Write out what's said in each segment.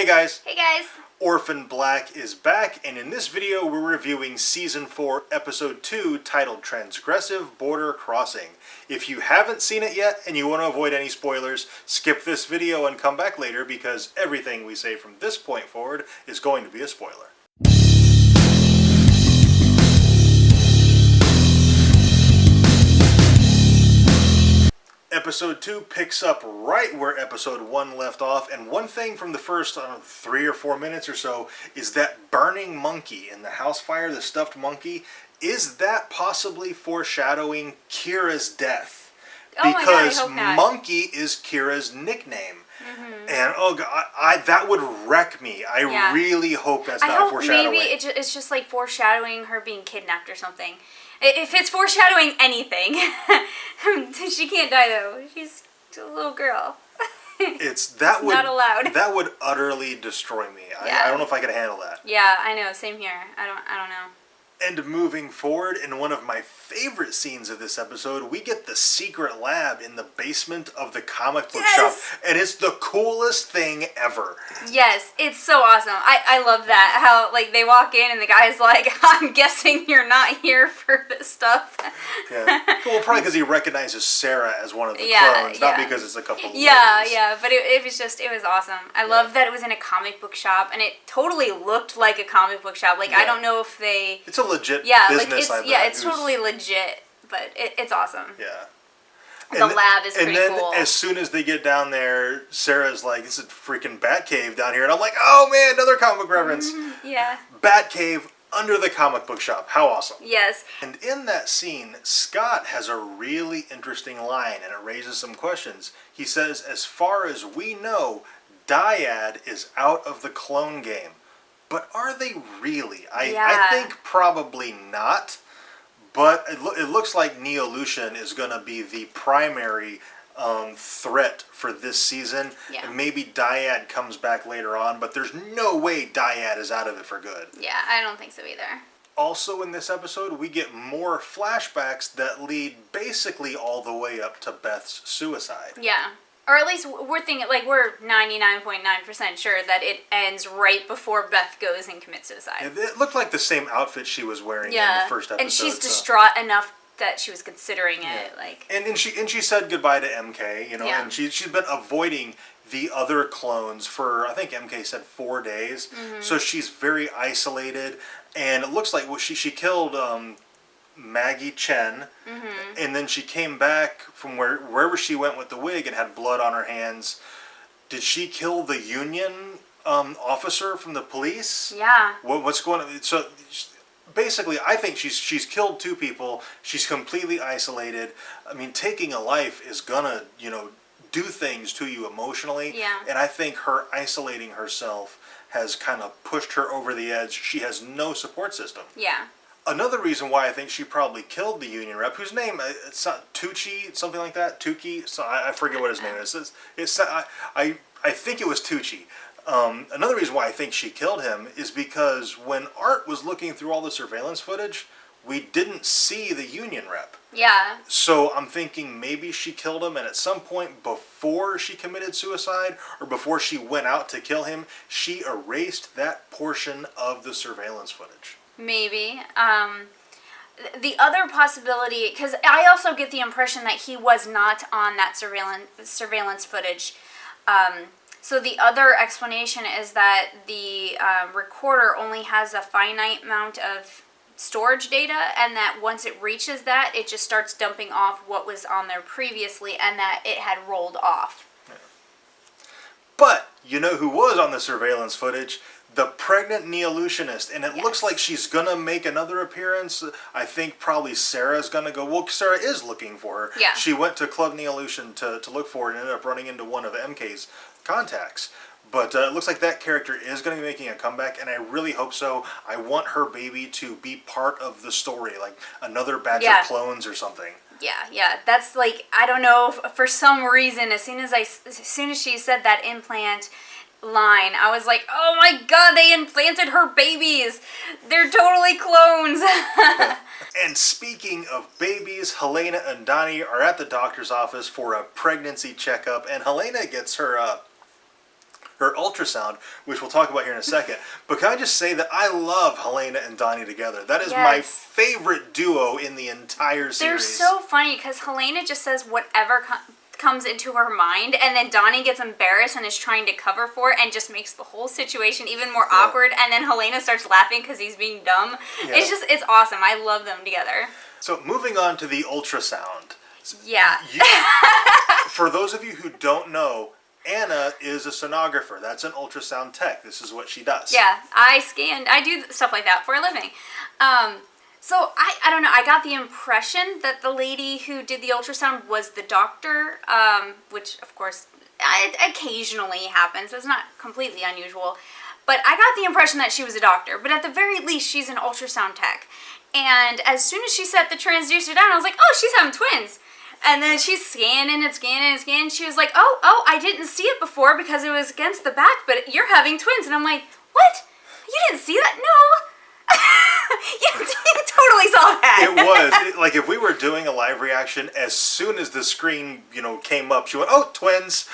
Hey guys! Hey guys! Orphan Black is back, and in this video we're reviewing Season 4, Episode 2, titled Transgressive Border Crossing. If you haven't seen it yet, and you want to avoid any spoilers, skip this video and come back later, because everything we say from this point forward is going to be a spoiler. Episode 2 picks up right where Episode 1 left off, and one thing from the first 3 or 4 minutes or so is that burning monkey in the house fire, the stuffed monkey. Is that possibly foreshadowing Kira's death? Oh because my God, I hope not. Monkey is Kira's nickname. Mm-hmm. And oh God, that would wreck me. I really hope that's not foreshadowing. Maybe it's just like foreshadowing her being kidnapped or something. If it's foreshadowing anything, she can't die though. She's a little girl. It's not allowed. That would utterly destroy me. Yeah. I don't know if I could handle that. Yeah, I know. Same here. I don't know. And moving forward, in one of my favorite scenes of this episode, we get the secret lab in the basement of the comic book shop. And it's the coolest thing ever. Yes, it's so awesome. I love that. How, like, they walk in and the guy's like, I'm guessing you're not here for this stuff. Yeah. Well, probably because he recognizes Sarah as one of the clones, not because it's a couple of Yeah, but it was awesome. I love that it was in a comic book shop, and it totally looked like a comic book shop. Like, I don't know if they... It's a legit business. It's totally legit, but it's awesome. Yeah. The lab is pretty cool. And then as soon as they get down there, Sarah's like, "It's a freaking Batcave down here," and I'm like, "Oh man, another comic book reference." Yeah. Batcave under the comic book shop. How awesome. Yes. And in that scene, Scott has a really interesting line, and it raises some questions. He says, "As far as we know, Dyad is out of the clone game." But are they really? I think probably not. But it looks like Neolution is going to be the primary threat for this season. Yeah. And maybe Dyad comes back later on, but there's no way Dyad is out of it for good. Yeah, I don't think so either. Also in this episode, we get more flashbacks that lead basically all the way up to Beth's suicide. Yeah. Or at least we're thinking, like, we're 99.9% sure that it ends right before Beth goes and commits suicide. It looked like the same outfit she was wearing in the first episode. And she's distraught enough that she was considering it. Like, and she said goodbye to MK, you know, and she's been avoiding the other clones for, I think MK said 4 days. Mm-hmm. So she's very isolated, and it looks like she killed Maggie Chen, and then she came back from wherever she went with the wig and had blood on her hands. Did she kill the Union officer from the police? Yeah. What's going on? So basically, I think she's killed 2 people. She's completely isolated. I mean, taking a life is gonna, do things to you emotionally. Yeah. And I think her isolating herself has kind of pushed her over the edge. She has no support system. Yeah. Another reason why I think she probably killed the Union rep, whose name, it's not Tucci, something like that, Tuki, so I forget what his name is. I think it was Tucci. Another reason why I think she killed him is because when Art was looking through all the surveillance footage, we didn't see the Union rep. Yeah. So I'm thinking maybe she killed him, and at some point before she committed suicide, or before she went out to kill him, she erased that portion of the surveillance footage. Maybe. The other possibility, because I also get the impression that he was not on that surveillance footage. So the other explanation is that the recorder only has a finite amount of storage data, and that once it reaches that, it just starts dumping off what was on there previously, and that it had rolled off. Yeah. But you know who was on the surveillance footage? The pregnant Neolutionist, and it looks like she's gonna make another appearance. I think probably Sarah's gonna go. Well, Sarah is looking for her. Yeah. She went to Club Neolution to look for her and ended up running into one of MK's contacts. But it looks like that character is going to be making a comeback, and I really hope so. I want her baby to be part of the story, like another batch of clones or something. Yeah. That's like, I don't know, for some reason, as soon as she said that implant line, I was like, oh my God, they implanted her babies. They're totally clones. And speaking of babies, Helena and Donnie are at the doctor's office for a pregnancy checkup, and Helena gets her her ultrasound, which we'll talk about here in a second. But can I just say that I love Helena and Donnie together. That is my favorite duo in the entire series. They're so funny because Helena just says whatever comes into her mind, and then Donnie gets embarrassed and is trying to cover for it and just makes the whole situation even more awkward, and then Helena starts laughing because he's being dumb. Yeah. It's awesome. I love them together. So moving on to the ultrasound. Yeah. For those of you who don't know, Anna is a sonographer. That's an ultrasound tech. This is what she does. Yeah, I do stuff like that for a living. So I don't know, I got the impression that the lady who did the ultrasound was the doctor, which of course it occasionally happens. It's not completely unusual. But I got the impression that she was a doctor. But at the very least, she's an ultrasound tech. And as soon as she set the transducer down, I was like, oh, she's having twins. And then she's scanning and scanning and scanning. She was like, oh, I didn't see it before because it was against the back, but you're having twins. And I'm like, what? You didn't see that? No. you totally saw that. It was. Like, if we were doing a live reaction, as soon as the screen, came up, she went, oh, twins.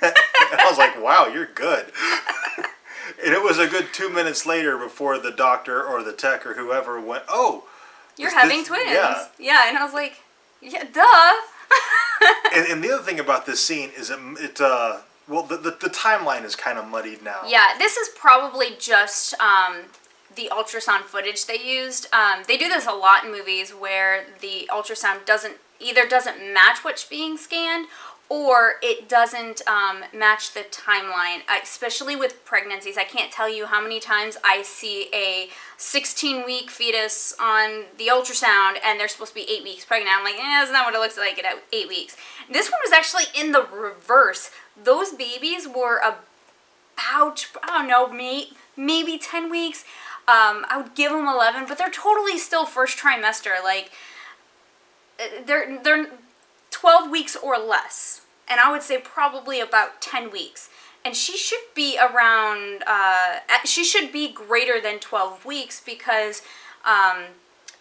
And I was like, wow, you're good. And it was a good 2 minutes later before the doctor or the tech or whoever went, oh. You're having twins. Yeah, and I was like, yeah, duh. and the other thing about this scene is the timeline is kind of muddied now. Yeah, this is probably just the ultrasound footage they used. They do this a lot in movies where the ultrasound doesn't match what's being scanned, or it doesn't match the timeline, especially with pregnancies. I can't tell you how many times I see a 16-week fetus on the ultrasound and they're supposed to be 8 weeks pregnant. I'm like, that's not what it looks like at 8 weeks. This one was actually in the reverse. Those babies were about, I don't know, maybe 10 weeks. I would give them 11, but they're totally still first trimester. Like, they're 12 weeks or less, and I would say probably about 10 weeks. And she should be around, she should be greater than 12 weeks because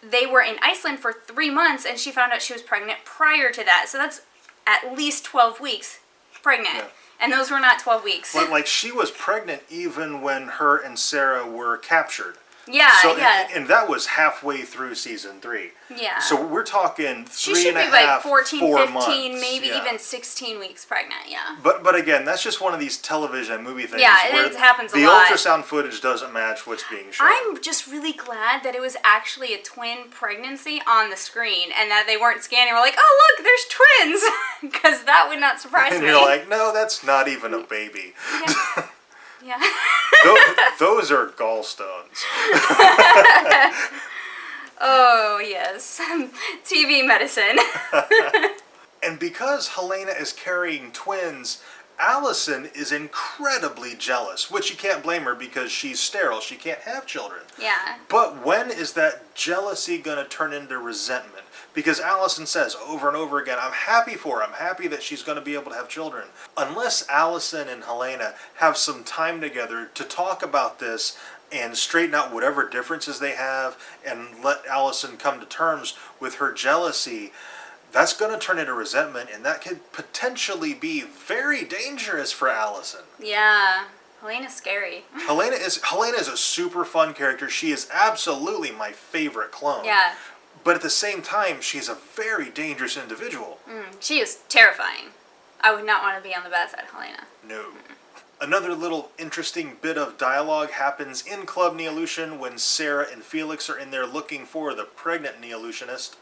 they were in Iceland for 3 months, and she found out she was pregnant prior to that. So that's at least 12 weeks pregnant. Yeah. And those were not 12 weeks. But, like, she was pregnant even when her and Sarah were captured. Yeah, so, yeah. And that was halfway through season 3. Yeah. So we're talking 3.5, 4 months. She should be like 14, 15, maybe even 16 weeks pregnant, yeah. But again, that's just one of these television and movie things. Yeah, it happens a lot. The ultrasound footage doesn't match what's being shown. I'm just really glad that it was actually a twin pregnancy on the screen and that they weren't scanning. We're like, oh, look, there's twins. Because that would not surprise me. And you're like, no, that's not even a baby. Yeah. Yeah. Those are gallstones. Oh, yes. TV medicine. And because Helena is carrying twins, Allison is incredibly jealous, which you can't blame her because she's sterile. She can't have children. Yeah. But when is that jealousy going to turn into resentment? Because Allison says over and over again, I'm happy for her. I'm happy that she's going to be able to have children. Unless Allison and Helena have some time together to talk about this and straighten out whatever differences they have and let Allison come to terms with her jealousy, that's going to turn into resentment, and that could potentially be very dangerous for Allison. Yeah. Helena's scary. Helena is a super fun character. She is absolutely my favorite clone. Yeah. But at the same time, she's a very dangerous individual. She is terrifying. I would not want to be on the bad side of Helena. No. Another little interesting bit of dialogue happens in Club Neolution when Sarah and Felix are in there looking for the pregnant Neolutionist.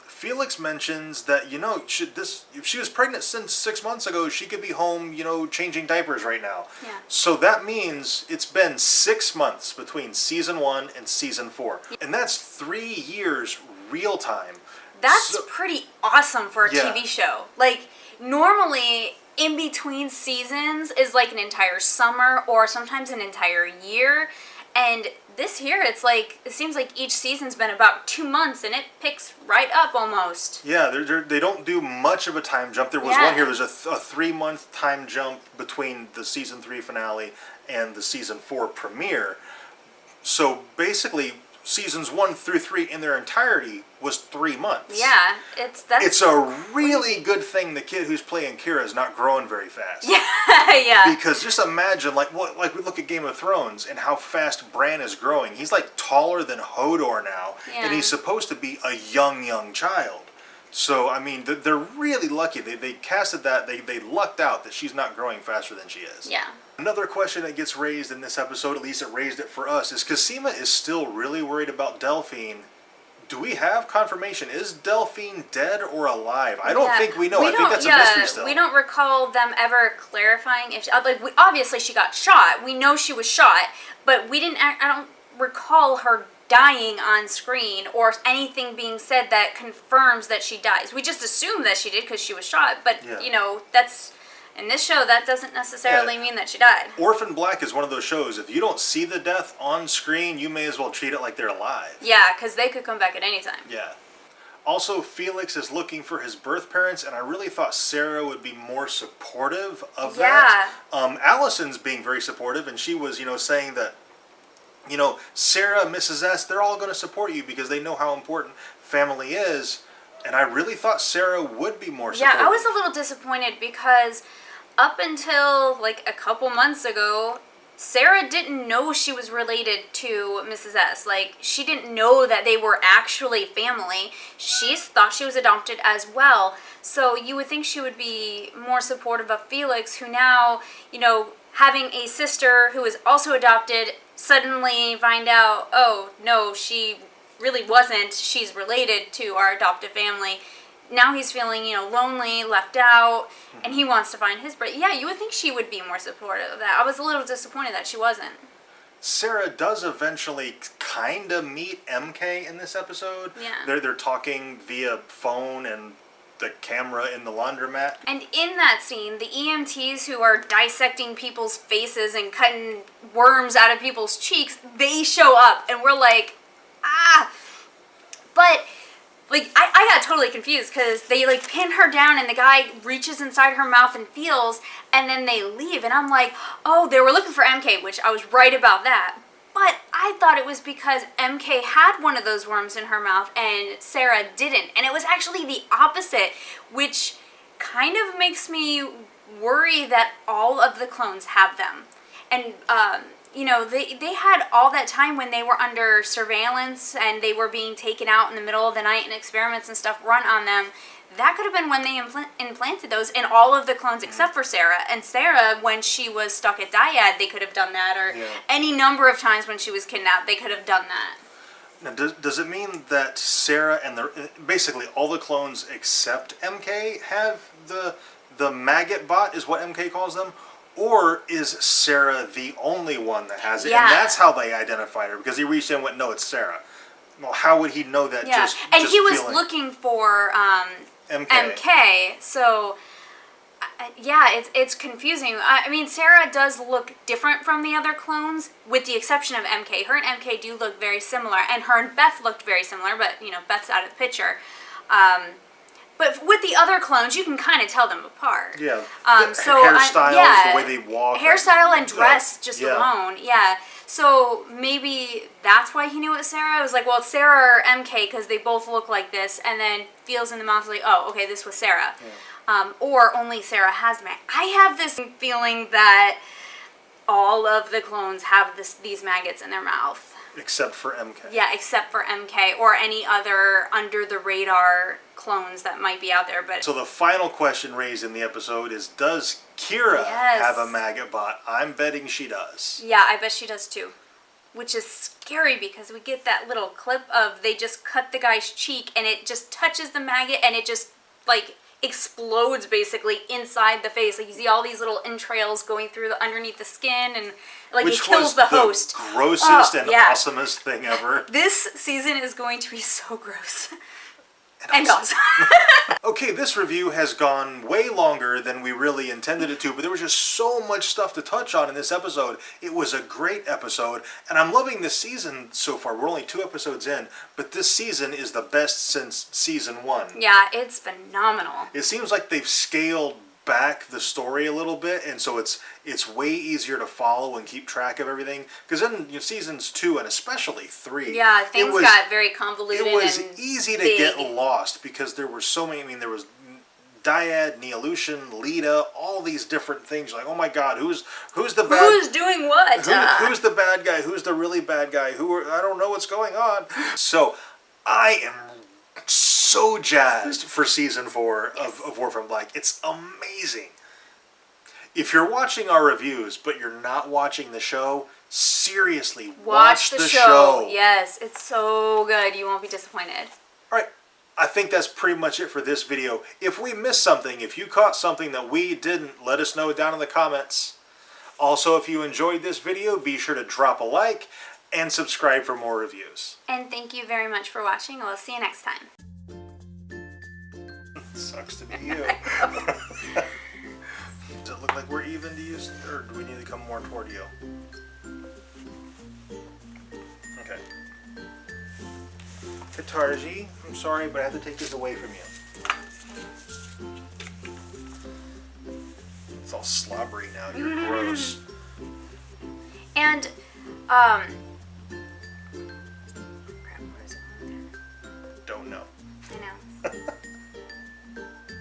Felix mentions that, if she was pregnant since 6 months ago, she could be home, changing diapers right now. Yeah. So that means it's been 6 months between season 1 and season 4. And that's 3 years real time. That's pretty awesome for a TV show. Like, normally, in between seasons is like an entire summer or sometimes an entire year. And this year, it seems like each season's been about 2 months, and it picks right up almost. Yeah, they don't do much of a time jump. There was one here. There's a 3-month time jump between the season 3 finale and the season 4 premiere. So basically, seasons 1 through 3 in their entirety was 3 months. Yeah, it's a really good thing the kid who's playing Kira is not growing very fast. Yeah, yeah. Because just imagine, like we look at Game of Thrones and how fast Bran is growing. He's like taller than Hodor now, and he's supposed to be a young child. So, I mean, they're really lucky. They casted that. They lucked out that she's not growing faster than she is. Yeah. Another question that gets raised in this episode, at least it raised it for us, is Cosima is still really worried about Delphine. Do we have confirmation? Is Delphine dead or alive? I don't think we know. I think that's a mystery still. We don't recall them ever clarifying if obviously she got shot. We know she was shot, but we didn't. I don't recall her dying on screen or anything being said that confirms that she dies. We just assume that she did because she was shot, but that's in this show that doesn't necessarily mean that she died. Orphan Black is one of those shows, if you don't see the death on screen, you may as well treat it like they're alive. Yeah, because they could come back at any time. Yeah. Also, Felix is looking for his birth parents, and I really thought Sarah would be more supportive of that. Allison's being very supportive, and she was, saying that Sarah, Mrs. S, they're all going to support you because they know how important family is. And I really thought Sarah would be more supportive. Yeah, I was a little disappointed because up until like a couple months ago, Sarah didn't know she was related to Mrs. S. Like, she didn't know that they were actually family. She thought she was adopted as well. So you would think she would be more supportive of Felix, who now, having a sister who is also adopted, suddenly find out, oh, no, she really wasn't. She's related to our adoptive family. Now he's feeling, lonely, left out, and he wants to find his brother. Yeah, you would think she would be more supportive of that. I was a little disappointed that she wasn't. Sarah does eventually kind of meet MK in this episode. Yeah. They're talking via phone and the camera in the laundromat. And in that scene, the EMTs who are dissecting people's faces and cutting worms out of people's cheeks, they show up, and we're like, ah! But I got totally confused because they pin her down and the guy reaches inside her mouth and feels, and then they leave, and I'm like, oh, they were looking for MK, which I was right about that. But I thought it was because MK had one of those worms in her mouth and Sarah didn't, and it was actually the opposite, which kind of makes me worry that all of the clones have them. And they had all that time when they were under surveillance and they were being taken out in the middle of the night and experiments and stuff run on them. That could have been when they implanted those in all of the clones except for Sarah. And Sarah, when she was stuck at Dyad, they could have done that. Or any number of times when she was kidnapped, they could have done that. Now, does it mean that Sarah and basically all the clones except MK have the maggot bot, is what MK calls them? Or is Sarah the only one that has it? Yeah. And that's how they identified her, because he reached in and went, no, it's Sarah. Well, how would he know that? Yeah. And he was looking for MK. So, it's confusing. I mean, Sarah does look different from the other clones, with the exception of MK. Her and MK do look very similar, and her and Beth looked very similar, but, Beth's out of the picture. But with the other clones, you can kind of tell them apart. Yeah. Hairstyles, the way they walk. Hairstyle and dress alone. Yeah. So maybe that's why he knew it was Sarah. It was like, well, it's Sarah or MK because they both look like this, and then feels in the mouth like, oh, okay, this was Sarah. Yeah. Or only Sarah has maggot. I have this feeling that all of the clones have these maggots in their mouth. Except for MK. Yeah, except for MK or any other under-the-radar clones that might be out there. But so the final question raised in the episode is, does Kira have a maggot bot? I'm betting she does. Yeah, I bet she does too. Which is scary because we get that little clip of they just cut the guy's cheek and it just touches the maggot and it just, explodes basically inside the face. You see all these little entrails going through underneath the skin, and it kills the host. Grossest and awesomest thing ever. This season is going to be so gross. And awesome. Okay, this review has gone way longer than we really intended it to, but there was just so much stuff to touch on in this episode. It was a great episode, and I'm loving this season so far. We're only 2 episodes in, but this season is the best since season 1. Yeah, it's phenomenal. It seems like they've scaled back the story a little bit, and so it's way easier to follow and keep track of everything. Because in seasons 2 and especially 3, things got very convoluted. It was and easy to big. get lost because there were so many. I mean, there was Dyad, Neolution, Lita, all these different things. Like, oh my God, who's the bad? Who's doing what? Who's the bad guy? Who's the really bad guy? I don't know what's going on. So, I am so jazzed for season 4 of Orphan Black. It's amazing. If you're watching our reviews, but you're not watching the show, seriously, watch the show. Yes, it's so good. You won't be disappointed. All right. I think that's pretty much it for this video. If we missed something, if you caught something that we didn't, let us know down in the comments. Also, if you enjoyed this video, be sure to drop a like and subscribe for more reviews. And thank you very much for watching, and we'll see you next time. Sucks to be you. Does it look like we're even to you, or do we need to come more toward you? Okay. Katarji, I'm sorry, but I have to take this away from you. It's all slobbery now. You're gross. And, crap, what is it? Don't know. I know.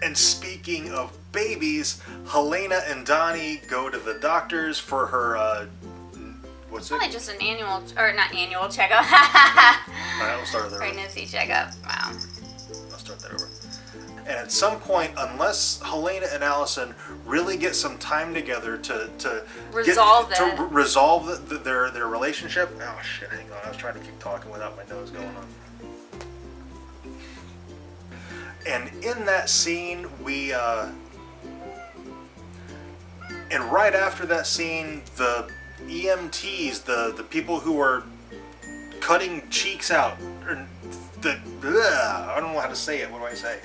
And speaking of babies, Helena and Donnie go to the doctors for her, what's Probably it? just an annual, or not annual checkup. Alright, we'll start there. Pregnancy checkup. Wow. I'll start that over. And at some point, unless Helena and Allison really get some time together to Resolve their relationship. Oh shit! Hang on, I was trying to keep talking without my nose going on. And in that scene, and right after that scene, the EMTs, the people who are cutting cheeks out, or I don't know how to say it. What do I say?